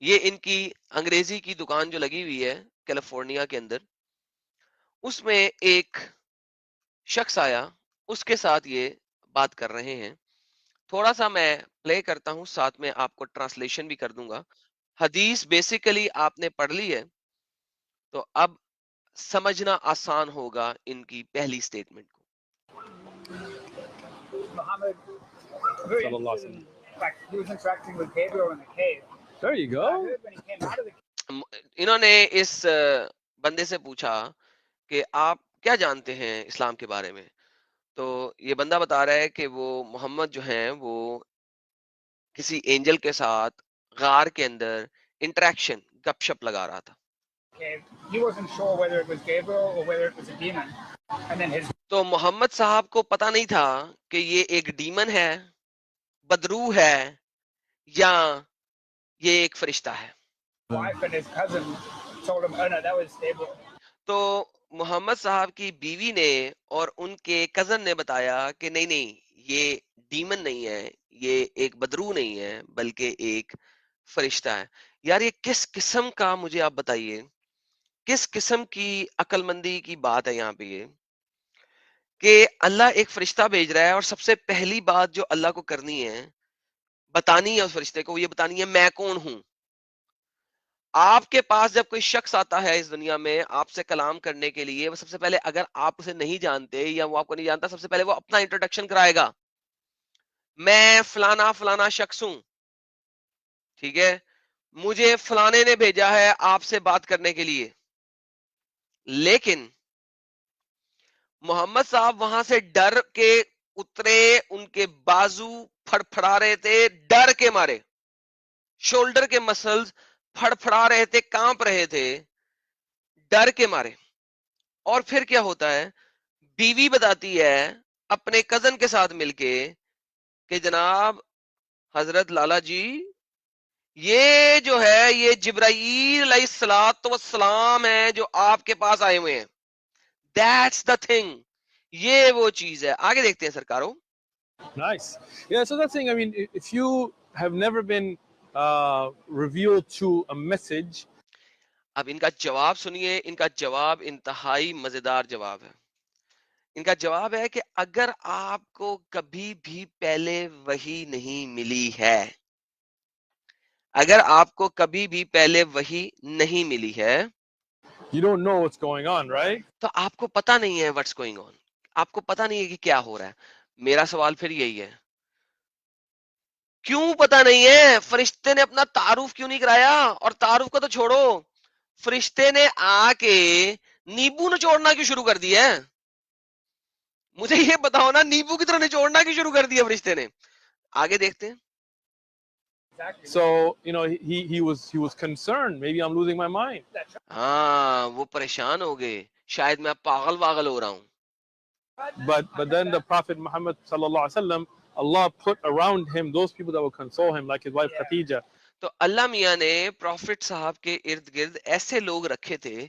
یہ ان کی انگریزی کی دکان جو لگی ہوئی ہے کیلیفورنیا کے اندر، اس میں ایک شخص آیا، اس کے ساتھ یہ بات کر رہے ہیں. تھوڑا سا میں پلے کرتا ہوں، ساتھ میں آپ کو ٹرانسلیشن بھی کر دوں گا. حدیث بیسیکلی آپ نے پڑھ لی ہے تو اب سمجھنا آسان ہوگا ان کی پہلی سٹیٹمنٹ کو. Muhammad sallallahu alaihi wasallam. In fact, he was interacting with Gabriel in the cave. There you go. I heard when he came out of the انہوں نے اس بندے سے پوچھا کہ آپ کیا جانتے ہیں اسلام کے بارے میں. تو یہ بندہ بتا رہا ہے کہ وہ محمد جو ہیں وہ کسی اینجل کے ساتھ غار کے اندر انٹریکشن گپ شپ لگا رہا تھا. cave, he wasn't sure whether it was Gabriel or whether it was a demon. And then his تو محمد صاحب کو پتا نہیں تھا کہ یہ ایک ڈیمن ہے، بدرو ہے، یا یہ ایک فرشتہ ہے. wife and his cousin told him, "Oh no, that was Gabriel." تو محمد صاحب کی بیوی نے اور ان کے کزن نے بتایا کہ نہیں نہیں، یہ ڈیمن نہیں ہے، یہ ایک بدرو نہیں ہے، بلکہ ایک فرشتہ ہے. یار یہ کس قسم کا، مجھے آپ بتائیے کس قسم کی عقل مندی کی بات ہے یہاں پہ یہ کہ اللہ ایک فرشتہ بھیج رہا ہے اور سب سے پہلی بات جو اللہ کو کرنی ہے، بتانی ہے اس فرشتے کو، یہ بتانی ہے میں کون ہوں. آپ کے پاس جب کوئی شخص آتا ہے اس دنیا میں آپ سے کلام کرنے کے لیے، وہ سب سے پہلے، اگر آپ اسے نہیں جانتے یا وہ آپ کو نہیں جانتا، سب سے پہلے وہ اپنا انٹروڈکشن کرائے گا. میں فلانا فلانا شخص ہوں، ٹھیک ہے، مجھے فلانے نے بھیجا ہے آپ سے بات کرنے کے لیے. لیکن محمد صاحب وہاں سے ڈر کے اترے، ان کے بازو پھڑ پھڑا رہے تھے ڈر کے مارے، شولڈر کے مسلز پھڑ پھڑا رہے تھے، کانپ رہے تھے ڈر کے مارے. اور پھر کیا ہوتا ہے، بیوی بتاتی ہے اپنے کزن کے ساتھ مل کے کہ جناب حضرت لالا جی، یہ جو ہے یہ جبرائیل علیہ الصلوۃ والسلام ہے جو آپ کے پاس آئے ہوئے ہیں. That's the thing. یہ وہ چیز ہے. آگے دیکھتے ہیں سرکاروں. Nice. Yeah, so that's the thing. I mean, if you have never been revealed to a message, اب ان کا جواب سنیے، ان کا جواب انتہائی مزیدار جواب ہے. ان کا جواب ہے کہ اگر آپ کو کبھی بھی پہلے وحی نہیں ملی ہے، اگر آپ کو کبھی بھی پہلے وحی نہیں ملی ہے you don't know what's going on, right? تو آپ کو پتا نہیں ہے what's going on، آپ کو پتا نہیں ہے کہ کیا ہو رہا ہے. میرا سوال پھر یہی ہے، کیوں پتا نہیں ہے؟ فرشتے نے اپنا تعارف کیوں نہیں کرایا؟ اور تعارف کو تو چھوڑو، فرشتے نے آ کے نیبو نچوڑنا کیوں شروع کر دیا ہے؟ مجھے یہ بتاؤ نا، نیبو کی طرح نچوڑنا کیوں شروع کر دیا فرشتے نے؟ آگے دیکھتے ہیں. So, you know, he was concerned, maybe I'm losing my mind. ہاں وہ پریشان ہو گئے، شاید میں پاگل واگل ہو رہا ہوں. But then the Prophet Muhammad sallallahu alaihi wasallam, Allah put around him those people that would console him, like his wife Khadija. تو اللہ میاں نے پروفٹ صاحب کے ارد گرد ایسے لوگ رکھے تھے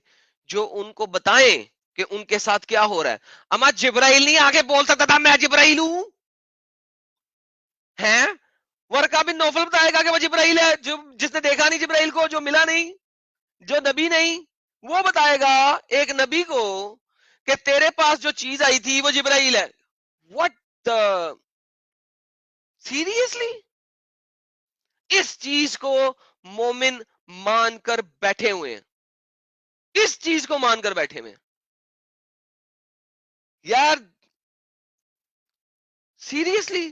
جو ان کو بتائیں کہ ان کے ساتھ کیا ہو رہا ہے. اما جبرائیل نہیں آگے بول سکتا تھا میں جبرائیل ہوں؟ ہیں ورقہ بن نوفل بتائے گا کہ وہ جبرائیل ہے، جو جس نے دیکھا نہیں جبرائیل کو، جو ملا نہیں، جو نبی نہیں، وہ بتائے گا ایک نبی کو کہ تیرے پاس جو چیز آئی تھی وہ جبرائیل ہے. What seriously? اس چیز کو مومن مان کر بیٹھے ہوئے ہیں، اس چیز کو مان کر بیٹھے ہوئے ہیں. یار سیریسلی،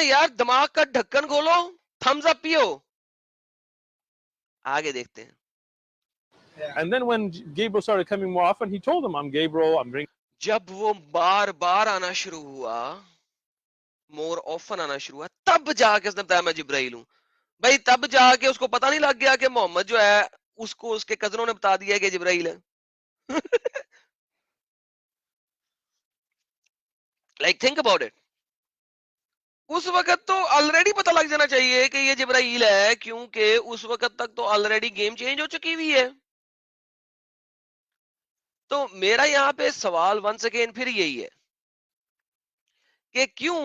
یار دماغ کا ڈھکن کھولو، تھمز اپ پیو. آگے دیکھتے ہیں. And then when Gabriel started coming more often, he told him, I'm Gabriel, I'm bringing. جب وہ بار بار آنا شروع ہوا، مور آفن آنا شروع ہوا، تب جا کے اس نے بتایا میں جبرائیل ہوں. بھائی تب جا کے اس کو پتا نہیں لگ گیا کہ محمد جو ہے اس کو اس کے کزنوں نے بتا دیا کہ جبرائیل ہے. Like think about it. اس وقت تو آلریڈی پتہ لگ جانا چاہیے کہ یہ جبرائیل ہے، کیونکہ اس وقت تک تو آلریڈی گیم چینج ہو چکی ہوئی ہے. تو میرا یہاں پہ سوال ونس اگین پھر یہی ہے کہ کیوں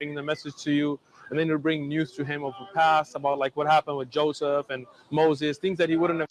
bring the message to you, and then you'll bring news to him of the past about like what happened with Joseph and Moses, things that he wouldn't have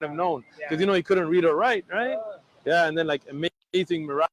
known because he couldn't read or write, right? Yeah, and then like amazing miraculous.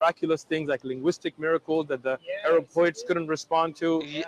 Miraculous things like linguistic miracles that the Arab poets couldn't respond to.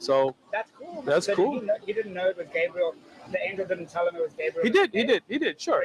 So that's cool. He didn't know it was Gabriel. The angel didn't tell him it was Gabriel. He did, sure.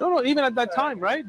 No, even at that time, right?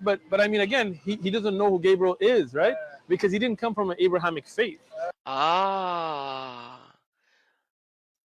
But I mean, again, he doesn't know who Gabriel is, right? Because he didn't come from an Abrahamic faith.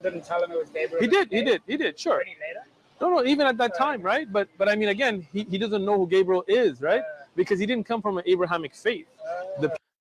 Didn't tell him it was Gabriel. He did, sure. No, even at that time, right? But I mean, again, he doesn't know who Gabriel is, right? Because he didn't come from an Abrahamic faith. The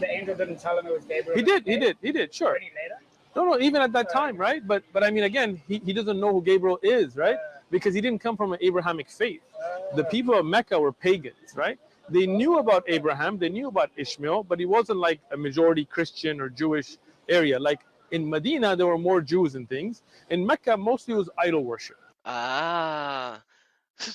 The angel didn't tell him it was Gabriel. He did, sure. Any later? No, even at that time, right? But I mean, again, he doesn't know who Gabriel is, right? Because he didn't come from an Abrahamic faith. The people of Mecca were pagans, right? They knew about Abraham, they knew about Ishmael, but he wasn't like a majority Christian or Jewish area. Like in Medina, there were more Jews and things. In Mecca, mostly it was idol worship.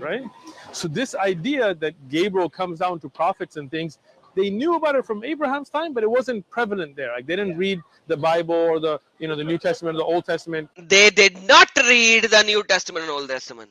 Right? So this idea that Gabriel comes down to prophets and things, they knew about it from Abraham's time, but it wasn't prevalent there. Like they didn't read the Bible or the New Testament or the Old Testament. They did not read the New Testament and Old Testament.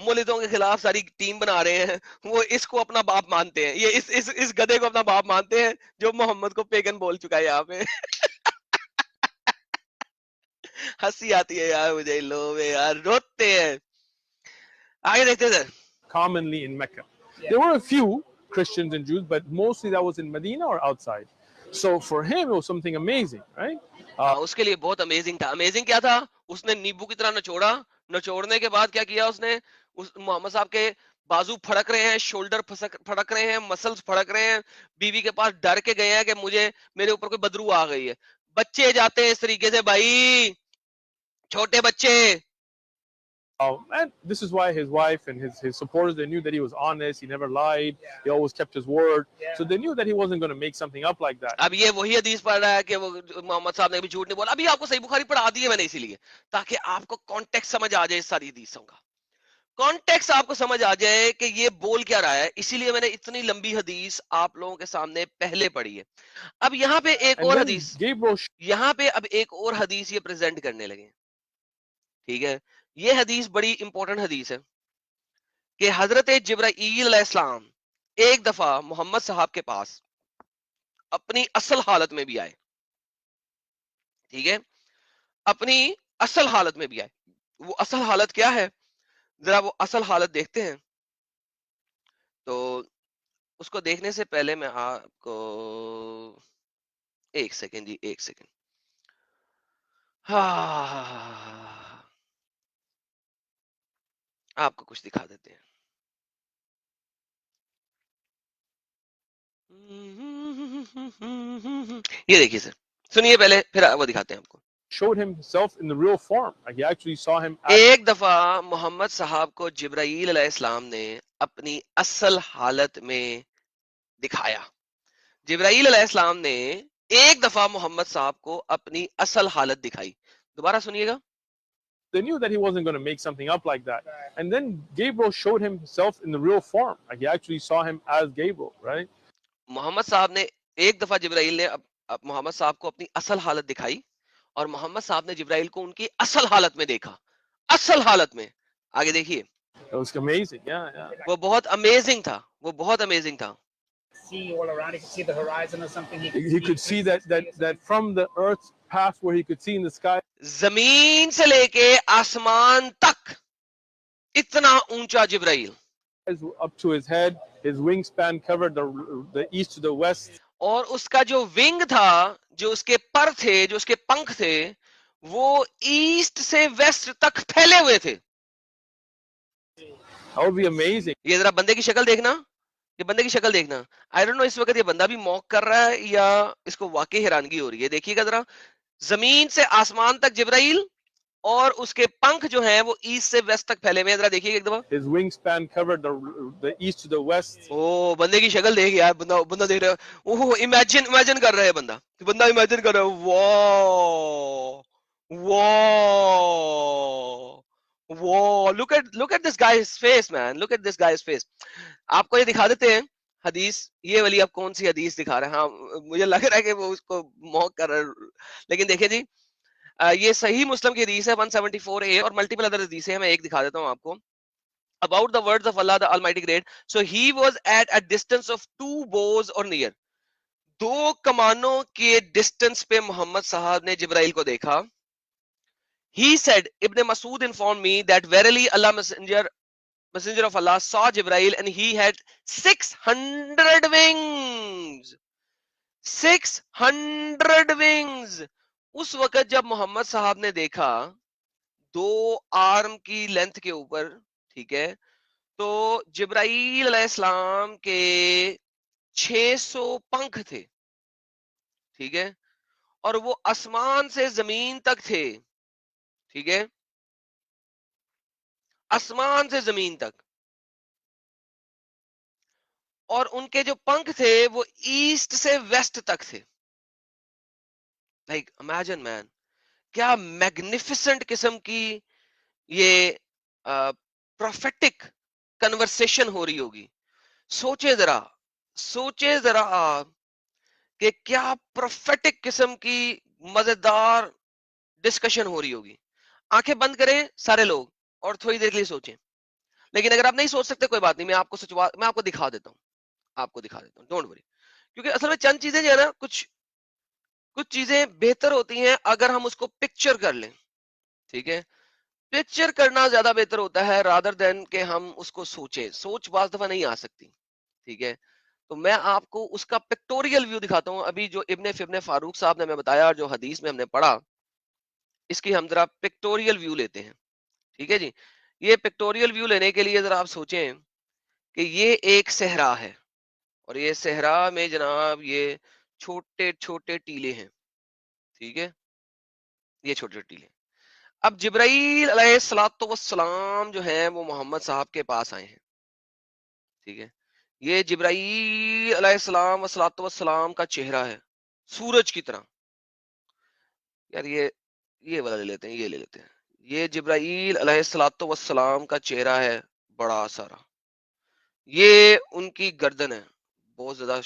مولدوں کے خلاف ساری team بنا رہے ہیں, وہ اس کو اپنا باپ مانتے ہیں, یہ اس گدھے کو اپنا باپ مانتے ہیں جو محمد کو پیگن بول چکا ہے یہاں پہ. ہنسی آتی ہے یار مجھے ان لوگوں میں یار, روتے ہیں. آگے دیکھتے ہیں. commonly in Mecca. There were a few Christians and Jews, but mostly that was in Medina or outside. So for him, it was something amazing, right? اس کے لیے بہت امیزنگ تھا. امیزنگ کیا تھا؟ اس نے نیبو کی طرح نچوڑا, نچوڑنے کے بعد کیا کیا اس نے, محمد صاحب کے بازو پھڑک رہے ہیں, شولڈر پھڑک رہے ہیں, مسلز پھڑک رہے ہیں, بیوی کے پاس ڈر کے گئے ہیں کہ مجھے میرے اوپر کوئی بدرو آ گئی ہے. بچے جاتے ہیں اس طریقے سے بھائی, چھوٹے بچے. And this is why his wife and his supporters, they knew that he was honest, he never lied, he always kept his word. So they knew that he wasn't going to make something up like that. اب یہ وہی حدیث پڑھ رہا ہے کہ وہ محمد صاحب نے بھی جھوٹ نہیں بولا. ابھی آپ کو صحیح بخاری پڑھا دی ہے میں نے اسی لیے, تاکہ آپ کو کانٹیکس سمجھ آ جائے اس ساری حدیثوں کا, کانٹیکس آپ کو سمجھ آ جائے کہ یہ بول کیا رہا ہے. اسی لیے میں نے اتنی لمبی حدیث آپ لوگوں کے سامنے پہلے پڑھی ہے. اب یہاں پہ ایک And اور then حدیث, Gabriel یہاں پہ اب ایک اور حدیث یہ پریزنٹ کرنے لگے. ٹھیک ہے, یہ حدیث بڑی امپورٹنٹ حدیث ہے کہ حضرت جبرائیل علیہ السلام ایک دفعہ محمد صاحب کے پاس اپنی اصل حالت میں بھی آئے. ٹھیک ہے, اپنی اصل حالت میں بھی آئے. وہ اصل حالت کیا ہے, ذرا وہ اصل حالت دیکھتے ہیں. تو اس کو دیکھنے سے پہلے میں آپ کو ایک سیکنڈ جی, ایک سیکنڈ. آپ کو کچھ دکھا دیتے ہیں. یہ دیکھیے سر, سنیے پہلے پھر وہ دکھاتے ہیں آپ کو. showed himself in the real form. Like he actually saw him. ایک دفعہ محمد صاحب کو جبرائیل علیہ السلام نے اپنی اصل حالت میں دکھایا. جبرائیل علیہ السلام نے ایک دفعہ محمد صاحب کو اپنی اصل حالت دکھائی. دوبارہ سنیے گا. They knew that he wasn't going to make something up like that. And then Gabriel showed himself in the real form. Like he actually saw him as Gabriel, right? محمد صاحب نے ایک دفعہ جبرائیل نے محمد صاحب کو اپنی اصل حالت دکھائی, اور محمد صاحب نے جبرائیل کو ان کی اصل حالت میں دیکھا. اصل حالت میں. آگے دیکھیے. It was amazing. Yeah. وہ بہت امیزنگ تھا, وہ بہت امیزنگ تھا. See all around, he could see the horizon or something. He could see that from the earth's path where he could see in the sky. زمین سے لے کے آسمان تک اتنا اونچا جبرائیل, Up to his head, his wingspan covered the east to the west. اور اس کا جو ونگ تھا, جو اس کے پر تھے, جو اس کے پنکھ تھے, وہ ایسٹ سے ویسٹ تک پھیلے ہوئے تھے. That would be amazing. یہ ذرا بندے کی شکل دیکھنا, یہ بندے کی شکل دیکھنا. آئی ڈونٹ نو اس وقت یہ بندہ بھی موک کر رہا ہے یا اس کو واقعی حیرانگی ہو رہی ہے. دیکھیے گا ذرا, زمین سے آسمان تک جبرائیل, اور اس کے پنکھ جو ہیں وہ ایسٹ سے ویسٹ تک پھیلے ہوئے. ذرا دیکھیے ایک دفعہ. His wingspan covered the east to the west. او بندے کی شکل دیکھ یار, بندہ دیکھ رہا ہے. اوہ امیجن کر رہا ہے بندہ, بندہ امیجن کر رہا ہے. واو واو, look at this guy's face man, look at this guy's face. آپ کو یہ دکھا دیتے ہیں حدیث. یہ والی اب کون سی حدیث دکھا رہے ہیں؟ ہاں مجھے لگ رہا ہے کہ وہ اس کو موک کر رہا ہے, لیکن دیکھیں جی, یہ صحیح مسلم کی حدیث ہے 174A, اور ملٹیپل ادر حدیثیں ہیں. میں ایک دکھا دیتا ہوں آپ کو. About the words of Allah the Almighty Great. So he was at a distance of 2 bows or near. 2 کمانوں کے ڈسٹنس پہ محمد صاحب نے جبرائیل کو دیکھا. He said, Ibn Masud informed me that verily Allah messenger of Allah saw Jibrail and he had 600 wings. 600 wings. اس وقت جب محمد صاحب نے دیکھا 2 آرم کی لینتھ کے اوپر, ٹھیک ہے, تو جبرائیل علیہ السلام کے 600 پنکھ تھے. ٹھیک ہے, اور وہ آسمان سے زمین تک تھے. ٹھیک ہے, آسمان سے زمین تک, اور ان کے جو پنکھ تھے وہ ایسٹ سے ویسٹ تک تھے. لائک امیجن مین, کیا میگنیفیسنٹ قسم کی یہ پروفیٹک کنورسیشن ہو رہی ہوگی. سوچے ذرا آپ کہ کیا پروفیٹک قسم کی مزیدار ڈسکشن ہو رہی ہوگی. آنکھیں بند کریں سارے لوگ اور تھوڑی دیر کے لیے سوچیں. لیکن اگر آپ نہیں سوچ سکتے کوئی بات نہیں، میں آپ کو دکھا دیتا ہوں، ڈونٹ وری. کیونکہ اصل میں چند چیزیں جو ہے نا، کچھ چیزیں بہتر ہوتی ہیں اگر ہم اس کو پکچر کر لیں. ٹھیک ہے، پکچر کرنا زیادہ بہتر ہوتا ہے رادر دین کہ ہم اس کو سوچیں. سوچ بعض دفعہ نہیں آ سکتی. ٹھیک ہے، تو میں آپ کو اس کا پکٹوریل ویو دکھاتا ہوں. ابھی جو ابن فاروق صاحب نے ہمیں بتایا اور جو حدیث میں ہم نے پڑھا، اس کی ہم ذرا پکٹوریل ویو لیتے ہیں. ٹھیک ہے جی، یہ پکٹوریل ویو لینے کے لیے ذرا آپ سوچیں کہ یہ ایک صحرا ہے، اور یہ صحرا میں جناب یہ چھوٹے چھوٹے ٹیلے ہیں. ٹھیک ہے، یہ چھوٹے چھوٹے ٹیلے. اب جبرائیل علیہ الصلوۃ والسلام جو ہیں وہ محمد صاحب کے پاس آئے ہیں. ٹھیک ہے، یہ جبرائیل علیہ السلام والسلام کا چہرہ ہے سورج کی طرح. یار یہ والا لے لیتے ہیں، یہ لے لیتے ہیں. یہ جبرائیل علیہ الصلوۃ والسلام کا چہرہ ہے بڑا سارا. یہ ان کی گردن ہے بہت زیادہ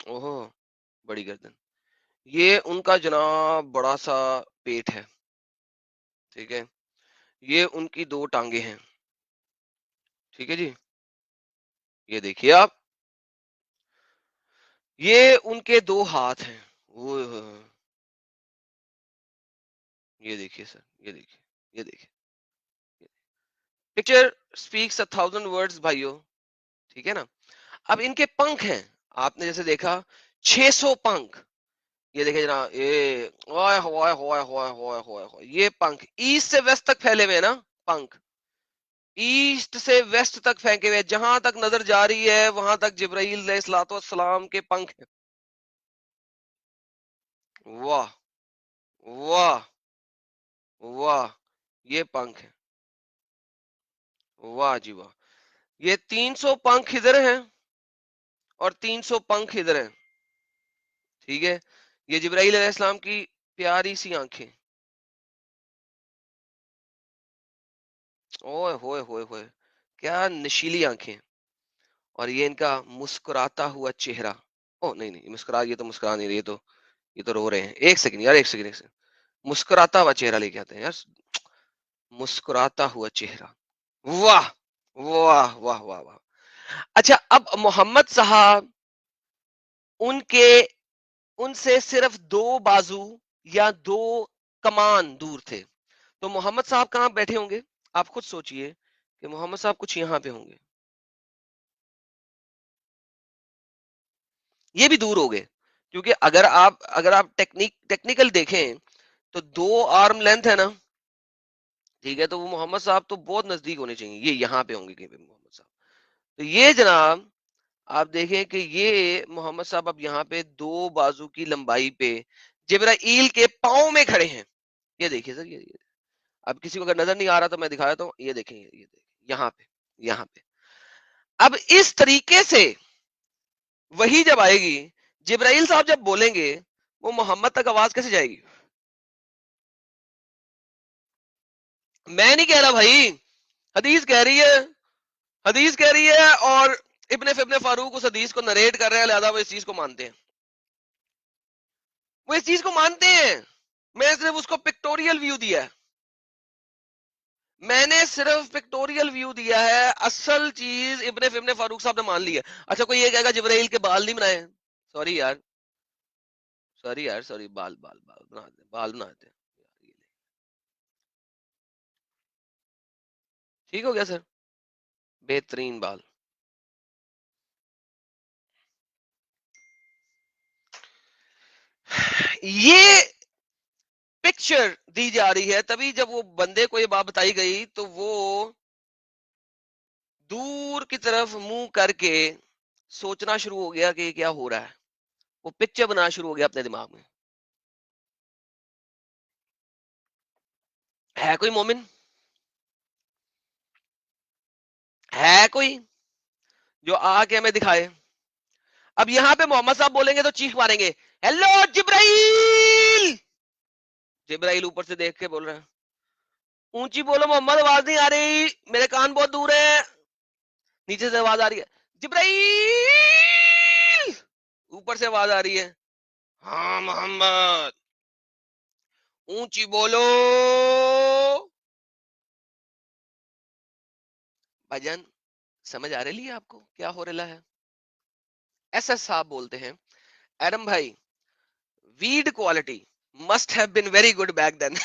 اوہو بڑی گردن. یہ ان کا جناب بڑا سا پیٹ ہے. ٹھیک ہے، یہ ان کی 2 ٹانگیں ہیں. ٹھیک ہے جی، یہ دیکھیے آپ، یہ ان کے 2 ہاتھ ہیں. اوہ ہوئے ہوئے. یہ دیکھیے سر، یہ دیکھیے، یہ دیکھیے. پکچر اسپیکس 1000 ورڈز بھائیو. ٹھیک ہے نا. اب ان کے پنکھ ہیں، آپ نے جیسے دیکھا 600 پنکھ. یہ دیکھیں جناب، یہ پنکھ ایسٹ سے ویسٹ تک پھیلے ہوئے ہیں نا. پنکھ ایسٹ سے ویسٹ تک پھینکے ہوئے، جہاں تک نظر جا رہی ہے وہاں تک جبرائیل علیہ الصلوۃ والسلام کے پنکھ ہیں. واہ واہ واہ، یہ پنکھ ہیں. واہ جی واہ. یہ 300 پنکھ ادھر ہیں اور 300 پنکھ ادھر ہیں. ٹھیک ہے، یہ جبرائیل علیہ السلام کی پیاری سی آنکھیں. اوئے ہوئے ہوئے ہوئے، کیا نشیلی آنکھیں. اور یہ ان کا مسکراتا ہوا چہرہ. او نہیں نہیں، یہ تو مسکرا نہیں رہی، یہ تو رو رہے ہیں. ایک سیکنڈ یار، ایک سیکنڈ. مسکراتا ہوا چہرہ لے کے آتے ہیں یار، مسکراتا ہوا چہرہ. واہ واہ واہ واہ واہ. اچھا، اب محمد صاحب ان سے صرف 2 بازو یا 2 کمان دور تھے. تو محمد صاحب کہاں بیٹھے ہوں گے؟ آپ خود سوچئے کہ محمد صاحب کچھ یہاں پہ ہوں گے. یہ بھی دور ہو گئے، کیونکہ اگر آپ ٹیکنیکل دیکھیں تو 2 آرم لینتھ ہے نا. ٹھیک ہے، تو وہ محمد صاحب تو بہت نزدیک ہونے چاہیے. یہ یہاں پہ ہوں گے کہیں پہ محمد صاحب. تو یہ جناب آپ دیکھیں کہ یہ محمد صاحب اب یہاں پہ 2 بازو کی لمبائی پہ جبرائیل کے پاؤں میں کھڑے ہیں. یہ دیکھیے سر، یہ اب کسی کو اگر نظر نہیں آ رہا تو میں دکھایا تو یہ دیکھیں، یہ دیکھیں یہاں پہ. اب اس طریقے سے وہی جب آئے گی، جبرائیل صاحب جب بولیں گے، وہ محمد تک آواز کیسے جائے گی؟ میں نہیں کہہ رہا بھائی، حدیث کہہ رہی ہے اور ابن فاروق اس حدیث کو نریٹ کر رہے ہیں، لہذا وہ اس چیز کو مانتے ہیں. میں نے صرف اس کو پکٹوریل ویو دیا ہے. اصل چیز ابن فاروق صاحب نے مان لی ہے. اچھا، کوئی یہ کہے گا جبرائیل کے بال نہیں بنائے؟ سوری یار، بال بنا دیتے. ٹھیک ہو گیا سر، بہترین بال. یہ پکچر دی جا رہی ہے. تبھی جب وہ بندے کو یہ بات بتائی گئی تو وہ دور کی طرف منہ کر کے سوچنا شروع ہو گیا کہ یہ کیا ہو رہا ہے. وہ پکچر بنا شروع ہو گیا اپنے دماغ میں. ہے کوئی مومن؟ ہے کوئی جو آ کے ہمیں دکھائے؟ اب یہاں پہ محمد صاحب بولیں گے تو چیخ ماریں گے، ہیلو جبرائیل. جبرائیل اوپر سے دیکھ کے بول رہے ہیں، اونچی بولو محمد، آواز نہیں آ رہی، میرے کان بہت دور ہے. نیچے سے آواز آ رہی ہے، جبرائیل. اوپر سے آواز آ رہی ہے، ہاں محمد، اونچی بولو. بھجن سمجھ آ رہی ہے آپ کو کیا ہو رہا ہے؟ ایس ایس صاحب بولتے ہیں ایڈم بھائی weed quality must have been very good back then.